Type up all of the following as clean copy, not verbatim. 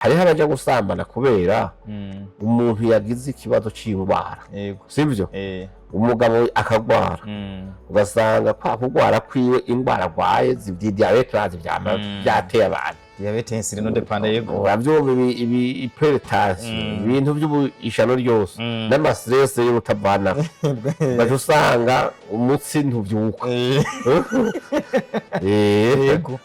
hariho abaja gusambana kubera umuntu yagize ikibazo c'indwara sivyo umugabo akagwara ugasanga kwa kugwara kwiwe indwara gwaye diabete byateye abantu diabete insulino dependant yego uravyo ibi hypertension ibintu by'ishano ryose n'ama stress y'ubutavana baje usanga umutsi ntuvyuka yego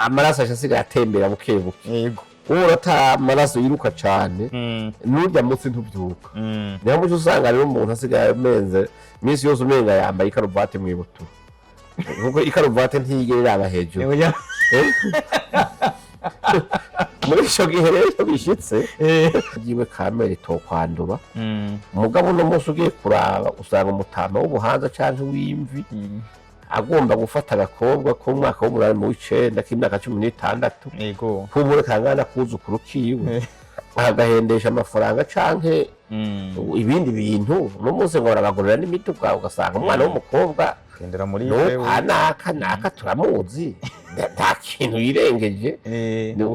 amaraso ashasiga atembera bukebuke yego urata amaraso yiruka cyane n'urya mutsi ntuvyuka niyo muco usanga rero umuntu asigaye menze iminsi yose umenga yambaye ikaruvati mwibutu kuko ikaruvati ntiyigerera aba hejuru muri ico gihe rero bishitse giwe kamere tokwandura umugabo no musi ugiye kuraba usanga umutama w'ubuhanza canke w'imvi agomba gufata agakobwa ko mu mwaka w'umunani mu w'icenda k'imyaka 16 yego kubure kangana kuzukuru kiwe agahendesha amafaranga canke ibindi bintu no muze ngo barabagorera n'imituga ugasanga umwana w'umukobwa kendera muri yewe naka turamuzi nta kintu yirengeje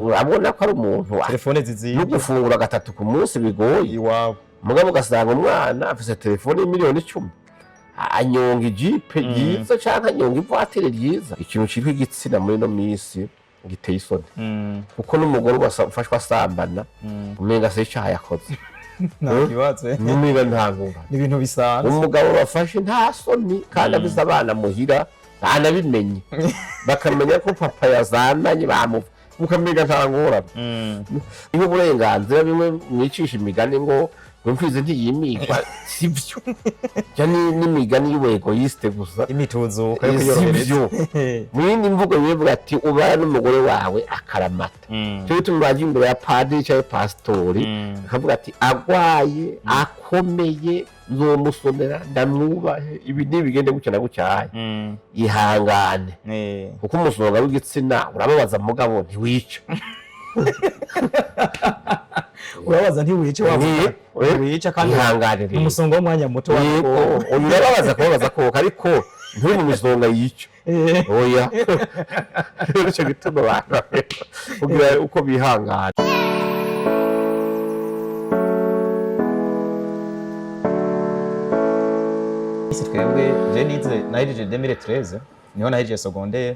urabona ko ari umuntu telefone ziziye no gufungura gatatu ku munsi bigoye iwabo mugabo ugasanga umwana afise telefone y'imiliyoni 10 anyonga ijipe ryiza canke anyonga ivatire ryiza ikintu citwa igitsina muri no misi giteye isoni kuko n'umugore ufashwa asambana umenga se icaha yakoze ntakibazo n'umenga ntangura ni ibintu bisanzwe umugabo bafashe nta soni kandi afise abana muhira banabimenye bakamenya ko papa yazananye bamuva ukamenga ntangura iyo uburenganzira bimwe mwicisha imigani ngo Mfize ntiyimikwa sivyo cyane n'imigani y'egoiste gusa imituzo kayo kuyorohereza mwindi mvugo yevuga ati ubara n'umugore wawe akaramata cyo tumbaje imbere ya padiri cyangwa pastori akavuga ati agwaye akomeye nzomusomera ndamwubahe ibi nibigende gucana gucyaye ihangane kuko umusonga w'igitsina urababaza mugabo ntiwica urabaza ntiwice wica kandi ihanganire umusonga w'umwanya muto wako urabaza kubabaza ko ariko nturi mu misonga yica oya cyo gituma abantu kugira uko bihangana twebwe je nize nahirije 2013 niho nahirije secondaire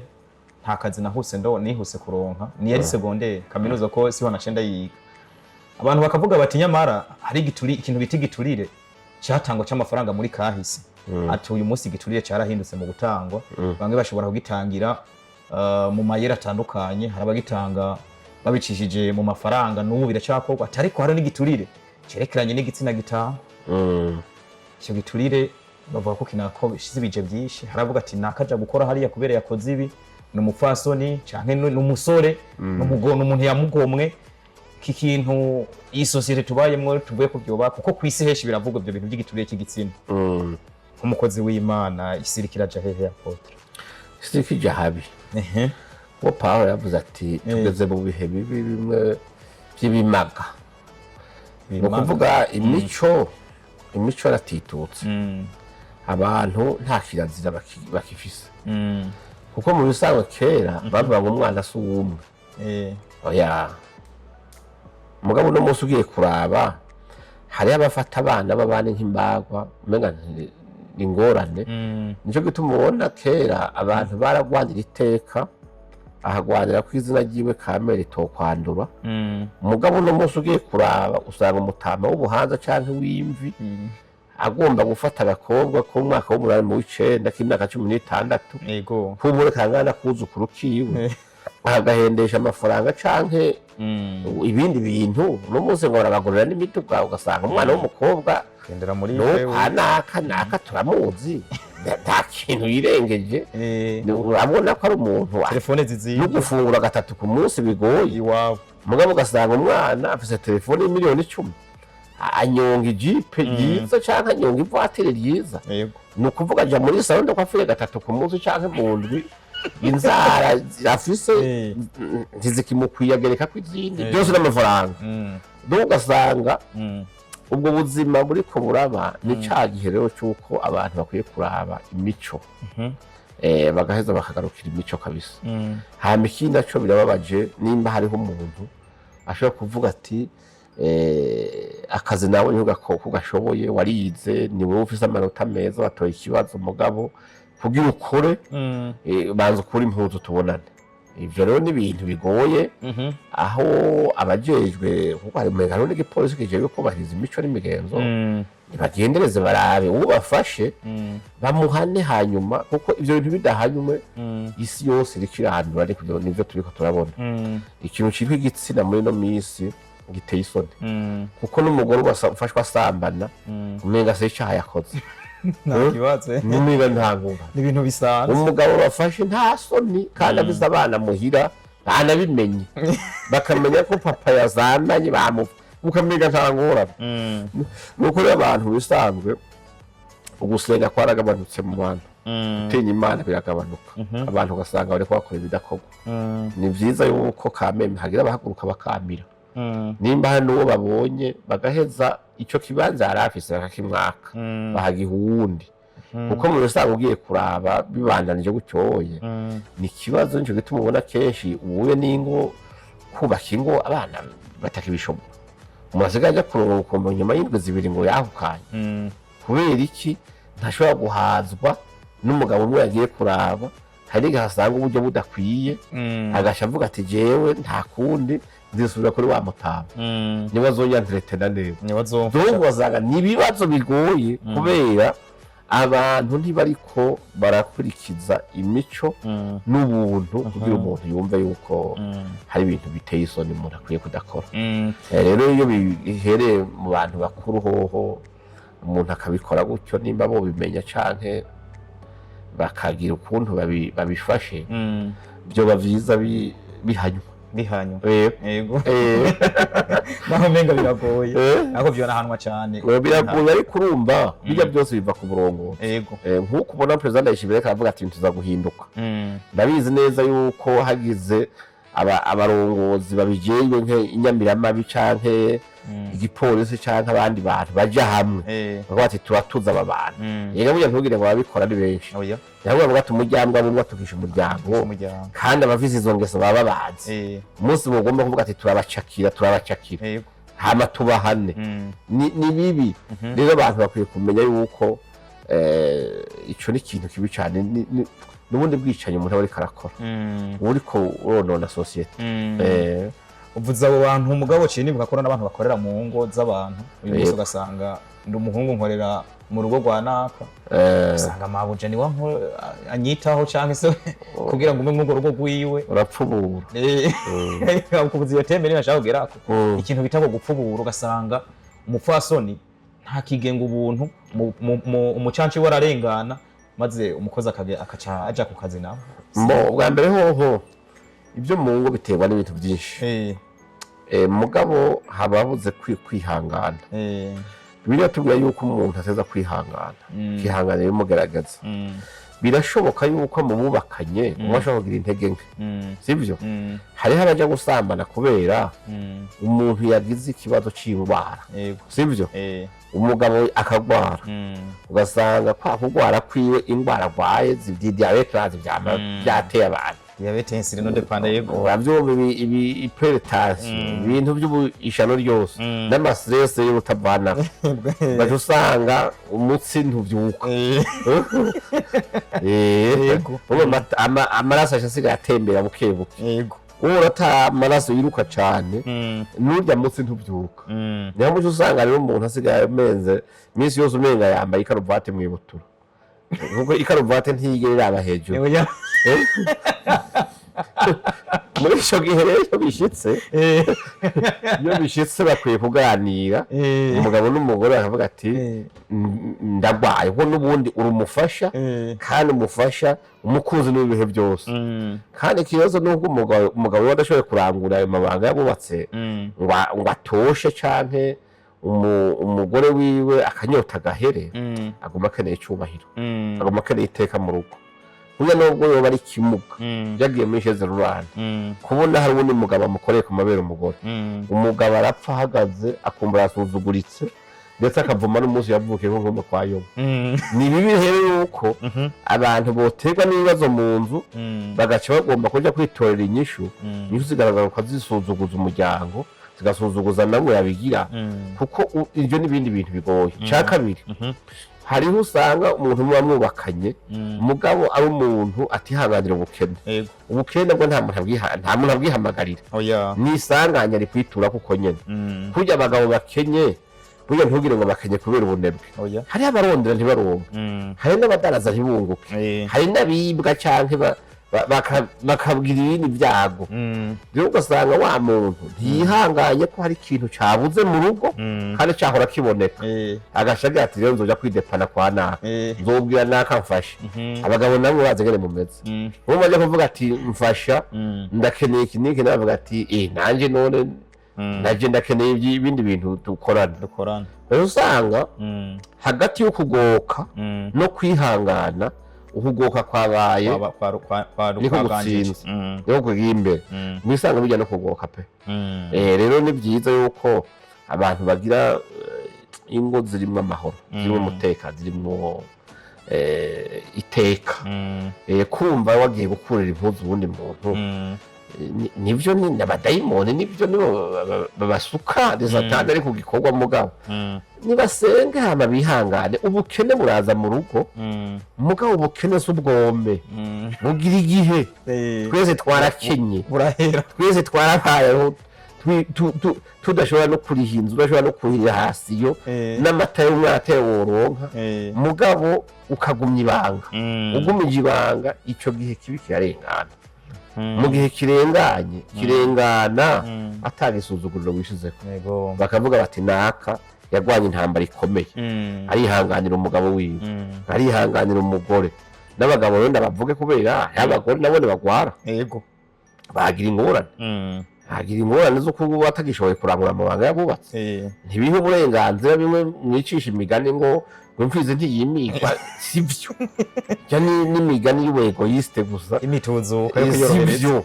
nta kazi nahuse nihuse kuronka ni yari secondaire kaminuza ko siho nacenda yiga abantu bakavuga bati nyamara hari ikintu biti giturire cyatangwa cy'amafaranga muri kahise ati uyu munsi giturire cyarahindutse mu gutangwa bamwe bashobora kugitangira mu mayera atandukanye hari abagitanga babicishije mu mafaranga n'ubu biracyakorwa atari ko hari n'igiturire cerekeranye n'igitsina gitanga cyo giturire bavuga ko kinako bishize byinshi haravuga ati nakaja gukora hariya kubera yakoze ibi n'umupfasoni canke n'umusore n'umugono umuntu yamugomwe kikintu iyi societe tubayemwo tuvuye kubyoba kuko kwisi heshi biravuga ibyo bintu by'igituriye cy'igitsina nk'umukozi w'Imana isirikira jahehe Apôtre isirikira habi wo Paulo yavuze ati tugeze mu bihe bibi bimwe by'ibimaga no kuvuga imico ratitutse abantu nta kirazira bakifise kuko mu bisanzwe kera bavuga ngo umwana si uwumwe oya mugabo no musi ugiye kuraba hari abafata abana babane nk'imbagwa umenga ingorane nico gituma ubona kera abantu baragwanira iteka ahagwanira ku izina ryiwe kamere tokwandura mugabo no musi ugiye kuraba usanga umutama w'ubuhanza canke w'imvi agomba gufata agakobwa ko mu mwaka w'umunani mu w'icenda k'imyaka 16 yego kubure kangana kuzukuru kiwe agahendesha amafaranga canke ibindi bintu no muze ngo barabagorera n'imituga ugasanga umwana w'umukobwa kendera muri yewe naka turamuzi nta kintu yirengeje urabona ko ari umuntu telefone ziziye no gufungura gatatu ku munsi bigoye iwabo mugabo ugasanga umwana afise telefone y'imiliyoni 10 anyonga ijipe ryiza canke anyonga ivatire ryiza yego nukuvuga aja muri salon de coiffure gatatu ku munsi canke mu ndwi inzara afise ntizikimukwiyagereka ko izindi byose n'amafaranga donc ugasanga ubwo buzima muri ko buraba ni cagihe rero cyuko abantu bakwiye kuraba imico bagaheza bakagarukira imico kabisa hama ikindi naco birababaje nimba hariho umuntu ashobora kuvuga ati akazi nawe ntugashoboye warize ni wowe ufise amanota meza watoye ikibazo mugabo kugira ukore banza ukuri impuzu tubonane ivyo rero ni ibintu bigoye aho abajejwe kuko hari umugabo n'igipolisi kijejwe kubahiriza imico n'imigenzo nibagendereze barabe uwo bafashe bamuhane hanyuma kuko ivyo bintu bidahanywe isi yose irikirahandura ariko nivyo turiko turabona ikintu citwa igitsina muri no misi giteye isoni kuko n'umugore ufashwa asambana umenga se icaha yakoze nta kibazo n'umenga nta ngumva ni ibintu bisanzwe umugabo bafashe nta soni kandi abize abana muhira banabimenye bakamenya ko papa yazananye ukamenga nta ngorane nuko rero abantu bisanzwe ugusenga kwaragabanutse mu bantu gutinya Imana biragabanuka abantu ugasanga bariko bakora ibidakorwa ni vyiza yuko kameme hagira abahaguruka bakamira nimba hano uwo babonye bagaheza ico kibanza yari afise bakakimwaka bahagiha uwundi kuko mu bisanzwe ugiye kuraba bibandanije gutyoye ni ikibazo nico gituma ubona kenshi ubuye n'ingo kubaka ingo abana batakibishobora umuntu asigaye aja kuronka mu nyuma y'indwi zibiri ngo yahukanye kubera iki ntashobora guhazwa n'umugabo umwe yagiye kuraba hari n'igihe asanga uburyo budakwiye agasha avuga ati jewe nta kundi ndisubira kuri wa mutama niba zonyandiretena neza bazanga ni ibibazo bigoye kubera abantu ntibariko barakurikiza imico n'ubuntu kugira umuntu yumve yuko hari ibintu biteye isoni umuntu akwiye kudakora rero iyo bihereye mu bantu bakuru hoho umuntu akabikora gutyo nimba bo bimenya canke bakagira ukuntu babifashe byoba vyiza bihanywa yego naho menga biragoye ako byo nahanwa cyane biragoye ariko urumva bijya byose biva ku burongo yego nkuko ubona president Ndayishimiye akavuga ati tuza guhinduka ndabizi neza yuko hagize abarongozi babijejwe nk'inyamiramabi canke igipolisi canke abandi bantu baja hamwe bavuga ati turatuza aba bantu yega burya ntugire ngo babikora ari benshi yahubwo bavuga ati umuryango abumwe tukisha umuryango kandi abafise izo ngeso baba bazi umunsi mugomba kuvuga ati turabacakira hama tubahane ni bibi rero abantu bakwiye kumenya yuko ico ni ikintu kibi cane n'ubundi bwicanyi umuntu aba ariko arakora uriko uronona societe uvuze abo bantu umugabo ciye nibuka ko n'abantu bakorera mu ngo z'abantu uyu munsi ugasanga ndi umuhungu nkorera mu rugo rwa naka usanga mabuje ni wanko anyitaho canke se kugira ngo umwe mu rugo rwiwe urapfubura ukubuza iyo teme niba nshaka kugerako ikintu bita ngo gupfubura ugasanga umupfasoni nta kigenga ubuntu umucanci wararengana maze umukozi akaca aja ku kazi nawe bwa mbere hoho ibyo mu ngo biterwa n'ibintu byinshi mugabo hababuze kwihangana biriya tubwira yuko umuntu ateza kwihangana kwihangana bimugaragaza birashoboka yuko mu bubakanye umwe ashobora kugira intege nke sibyo hariho abaja gusambana kubera umuntu yagize ikibazo c'indwara sibyo umugabo akagwara ugasanga kwa kugwara kwiwe indwara agwaye diabete byateye abantu diabete insulino depende yego uravyumva ibi hypertension ibintu by'ishano ryose n'amastress y'urutavana bajusanga umutsi ntuvyuka yego amaraso ashasiga atembera bukebuke yego urata amaraso yiruka cyane n'urya mutsi ntuvyuka niyo muco usanga rero umuntu asigaye menze iminsi yose umenga yambaye ikaruvati mwibutura kuko ikaruvati ntiyigera iraba hejuru muri ico gihe rero bishitse iyo bishitse bakwiye kuganira umugabo n'umugore bakavuga ati ndagwaye kuko n'ubundi urumufasha kandi umufasha umukunzi n'ibihe byose kandi ikibazo n'ubwo umugabo we adashoboye kurangura ayo mabanga yabubatse ngo atoshe canke umugore wiwe akanyota gahere agomba akeneye icubahiro agomba akeneye iteka mu rugo kuya nubwo yoba ari kimuga yagiye muri sheze rurana kubona hari ubundi mugabo amukoreye ku mabere umugore umugabo arapfa ahagaze akumva yasuzuguritse ndetse akavuma n'umunsi yavukiye nko ngomba kwa Yobu ni bibi rero yuko abantu boterwa n'ibibazo mu nzu bagaca bagomba kuja kwitorera inyishu zigaragara ko zisuzuguza umuryango zigasuzuguza namwe yabigira kuko ibyo n'ibindi bintu bigoye cya kabiri hariho usanga umuntu muba mwubakanye umugabo ari umuntu atihanganira ubukene bwo nta muntu abwihamagarira nisanganya ari kwitura kuko nyene kurya abagabo bakenye burya ntugire ngo bakenye kubera ubunebwe hari abarondera ntibaronke hari n'abadaraza ntibunguke hari n'abibwa canke bakabwira ibindi byago rero ugasanga wa muntu ntiyihanganye ko hari ikintu cabuze mu rugo kandi cahora kiboneka agashagira ati rero nzoja kwidepana kwa naka nzobwira naka mfashe abagabo nabo bazi ngene mumeze uwo maze kuvuga ati mfasha ndakeneye iki niki navuga ati nanje none naje ndakeneye ibindi bintu dukorana rero usanga hagati yo kugoka no kwihangana ukugoka kwabaye niko gutsinze niko kugira imbere mwisanga bijya no kugoka pe rero ni byiza yuko abantu bagira ingo zirimo amahoro zirimo umutekano zirimo iteka kumva wagiye gukurira impuzu ubundi muntu nivyo ni abadayimoni nivyo babasuka Satani ari kugikorwa mugabo nibasenge hama bihangane ubukene buraza mu rugo mugabo ubukene s'ubwombe bugira igihe twese twarakenye burahera twese twarahaye tudashobora no kurihinza udashobora no kurira hasi yo n'amata y'umwate woronka mugabo ukagumya ibanga ugumije ibanga ico gihe kibi kirarengana mu gihe kirengana atagisuzuguriro wishizeko bakavuga bati naka yagwanye intambara ikomeye arihanganira umugabo wiwe arihanganira umugore n'abagabo rero ndabavuge kubera abagore nabone bagwara bagira ingorane zo kuba batagishoboye kurangura amabanga yabubatse ntibihe uburenganzira bimwe mwicisha imigani ngo mfize ntiyimigwa sivyo n'imigani y'ubuegoyiste gusa imituzo sivyo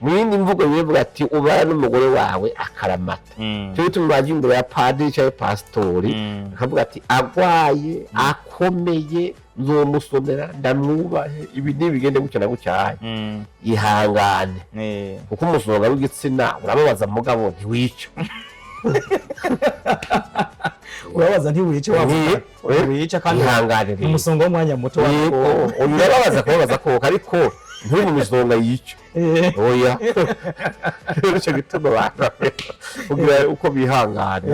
mwindi mvugo bivuga ati ubara n'umugore wawe akaramata cyo bituma baje imbere ya padiri cyangwa pastori akavuga ati agwaye akomeye nzomusomera ndamwubahe ibi bigende gutya na gutya ihangane kuko umusonga w'igitsina urababaza mugabo ntiwica urabaza ntiwice wica kandi ihanganire umusonga w'umwanya muto urababaza kubabaza koko ariko nturi mu misonga yica oya nicyo gituma abantu kugira uko bihangana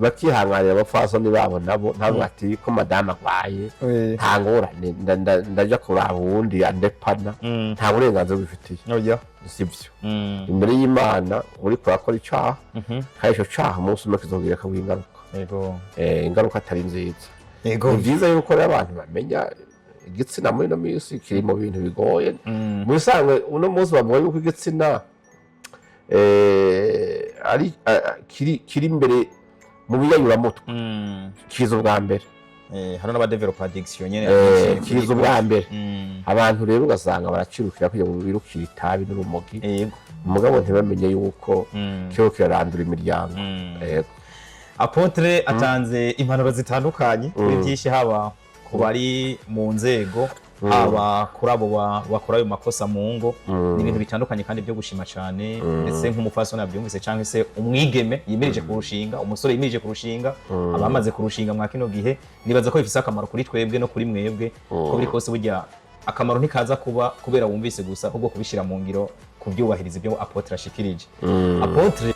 bakihanganira abapfasoni babo nabo ntabwo ati ko madamu agwaye nta ngorane ndaja kuraba uwundi andepana nta burenganzira bifitiye sivyo imbere y'Imana uri kurakora icaha kandi ico caha umunsi umwe kizogira ko ingaruka ingaruka atari nziza ni byiza yuko abantu bamenya igitsina muri no minsi kiri mu bintu bigoye musanzwe uno munsi bavuga yuko igitsina ari kiri imbere mu biyayuramutwe kizo bwa mbere hari n'abadevelopa addiction nyene kizo bwa mbere abantu rero ugasanga baracirukira kujya mu birukira itabi n'urumogi umugabo ntibamenye yuko cyo kirarandura imiryango Apôtre atanze impanuro zitandukanye kuri byinshi haba ku bari mu nzego haba kuri abo bakora ayo makosa mu ngo n'ibintu bitandukanye kandi byo gushima cyane ndetse nk'umufasoni abyumvise cyangwa se umwigeme yimirije kurushinga umusore yimirije kurushinga abamaze kurushinga mwa kino gihe nibaza ko bifise akamaro kuri twebwe no kuri mwebwe ko biri kose burya akamaro ntikaza kuba kubera wumvise gusa ahubwo kubishira mu ngiro kubyubahiriza ibyo Apôtre ashikirije Apôtre